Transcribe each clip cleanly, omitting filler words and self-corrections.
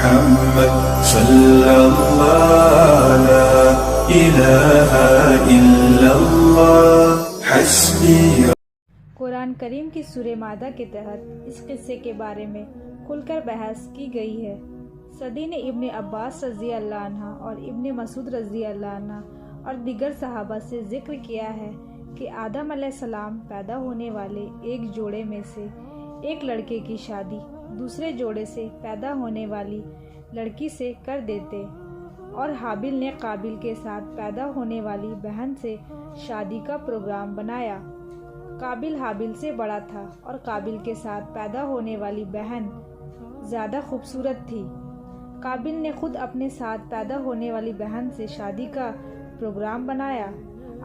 محمد صلی اللہ لا الہ الا اللہ حسبی۔ قرآن کریم کی سورہ مائدہ کے تحت اس قصے کے بارے میں کھل کر بحث کی گئی ہے۔ صدی نے ابن عباس رضی اللہ عنہ اور ابن مسعود رضی اللہ عنہ اور دیگر صحابہ سے ذکر کیا ہے کہ آدم علیہ السلام پیدا ہونے والے ایک جوڑے میں سے ایک لڑکے کی شادی دوسرے جوڑے سے پیدا ہونے والی لڑکی سے کر دیتے، اور حابیل نے قابیل کے ساتھ پیدا ہونے والی بہن سے شادی کا پروگرام بنایا۔ قابیل حابیل سے بڑا تھا اور قابیل کے ساتھ پیدا ہونے والی بہن زیادہ خوبصورت تھی۔ قابیل نے خود اپنے ساتھ پیدا ہونے والی بہن سے شادی کا پروگرام بنایا۔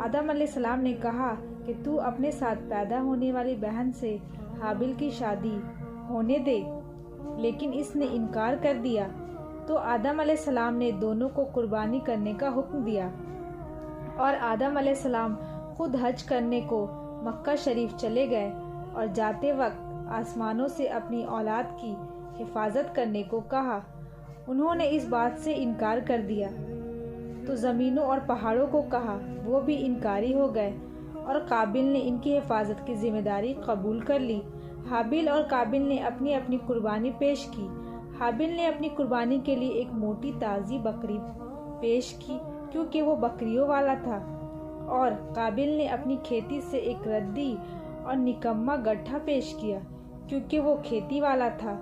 آدم علیہ السلام نے کہا کہ تو اپنے ساتھ پیدا ہونے والی بہن سے حابیل کی شادی ہونے دے، لیکن اس نے انکار کر دیا۔ تو آدم علیہ السلام نے دونوں کو قربانی کرنے کا حکم دیا، اور آدم علیہ السلام خود حج کرنے کو مکہ شریف چلے گئے اور جاتے وقت آسمانوں سے اپنی اولاد کی حفاظت کرنے کو کہا۔ انہوں نے اس بات سے انکار کر دیا تو زمینوں اور پہاڑوں کو کہا، وہ بھی انکاری ہو گئے، اور قابیل نے ان کی حفاظت کی ذمہ داری قبول کر لی۔ حابیل اور قابیل نے اپنی اپنی قربانی پیش کی۔ حابیل نے اپنی قربانی کے لیے ایک موٹی تازی بکری پیش کی کیونکہ وہ بکریوں والا تھا، اور قابیل نے اپنی کھیتی سے ایک ردی اور نکما گٹھا پیش کیا کیونکہ وہ کھیتی والا تھا۔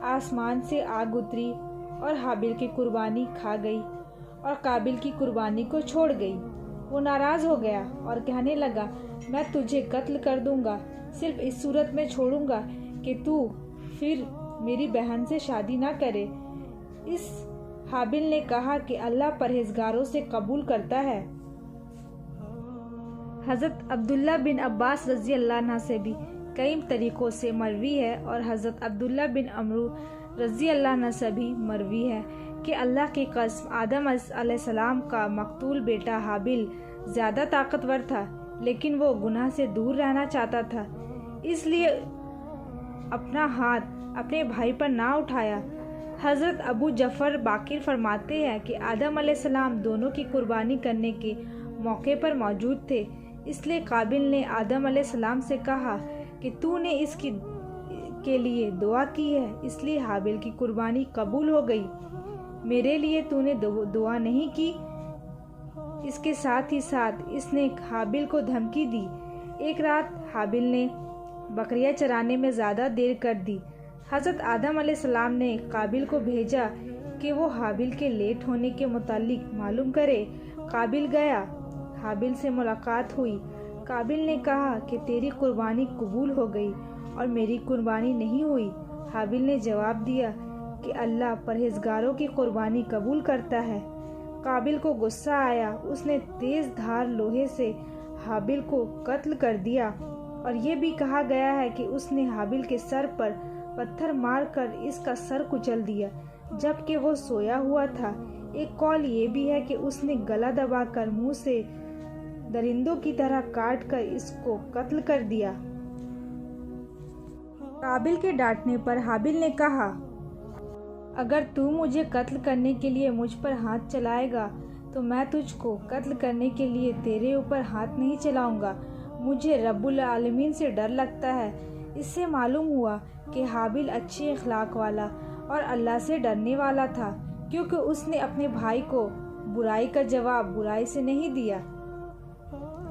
آسمان سے آگ اتری اور حابیل کی قربانی کھا گئی اور قابیل کی قربانی کو چھوڑ گئی۔ وہ ناراض ہو گیا اور کہنے لگا، میں تجھے قتل کر دوں گا، صرف اس صورت میں چھوڑوں گا کہ تو پھر میری بہن سے شادی نہ کرے۔ اس حابیل نے کہا کہ اللہ پرہیزگاروں سے قبول کرتا ہے۔ حضرت عبداللہ بن عباس رضی اللہ عنہ سے بھی کئی طریقوں سے مروی ہے، اور حضرت عبداللہ بن عمرو رضی اللہ عنہ سے بھی مروی ہے کہ اللہ کی قسم آدم علیہ السلام کا مقتول بیٹا حابیل زیادہ طاقتور تھا، لیکن وہ گناہ سے دور رہنا چاہتا تھا، اس لیے اپنا ہاتھ اپنے بھائی پر نہ اٹھایا۔ حضرت ابو جعفر باقر فرماتے ہیں کہ آدم علیہ السلام دونوں کی قربانی کرنے کے موقع پر موجود تھے، اس لیے قابیل نے آدم علیہ السلام سے کہا کہ تو نے اس کے لیے دعا کی ہے، اس لیے حابیل کی قربانی قبول ہو گئی، میرے لیے تو نے دعا نہیں کی۔ اس کے ساتھ ہی ساتھ اس نے حابیل کو دھمکی دی۔ ایک رات حابیل نے بکریاں چرانے میں زیادہ دیر کر دی۔ حضرت آدم علیہ السلام نے قابیل کو بھیجا کہ وہ حابیل کے لیٹ ہونے کے متعلق معلوم کرے۔ قابیل گیا، حابیل سے ملاقات ہوئی۔ قابیل نے کہا کہ تیری قربانی قبول ہو گئی اور میری قربانی نہیں ہوئی۔ حابیل نے جواب دیا کہ اللہ پرہیزگاروں کی قربانی قبول کرتا ہے۔ قابیل کو غصہ آیا، اس نے تیز دھار لوہے سے حابیل کو قتل کر دیا، اور یہ بھی کہا گیا ہے کہ اس نے حابیل کے سر پر پتھر مار کر اس کا سر کچل دیا جبکہ وہ سویا ہوا تھا۔ ایک قول یہ بھی ہے کہ اس نے گلا دبا کر منہ سے درندوں کی طرح کاٹ کر اس کو قتل کر دیا۔ قابیل کے ڈانٹنے پر حابیل نے کہا، اگر تو مجھے قتل کرنے کے لیے مجھ پر ہاتھ چلائے گا تو میں تجھ کو قتل کرنے کے لیے تیرے اوپر ہاتھ نہیں چلاؤں گا، مجھے رب العالمین سے ڈر لگتا ہے۔ اس سے معلوم ہوا کہ حابیل اچھے اخلاق والا اور اللہ سے ڈرنے والا تھا، کیونکہ اس نے اپنے بھائی کو برائی کا جواب برائی سے نہیں دیا،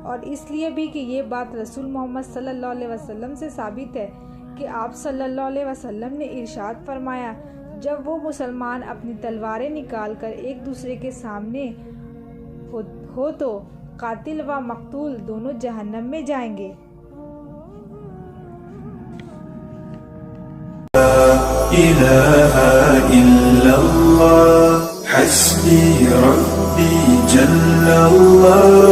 اور اس لیے بھی کہ یہ بات رسول محمد صلی اللہ علیہ وسلم سے ثابت ہے کہ آپ صلی اللہ علیہ وسلم نے ارشاد فرمایا، جب وہ مسلمان اپنی تلواریں نکال کر ایک دوسرے کے سامنے ہو تو قاتل و مقتول دونوں جہنم میں جائیں گے۔ الہ الا اللہ حسبی ربی جل اللہ۔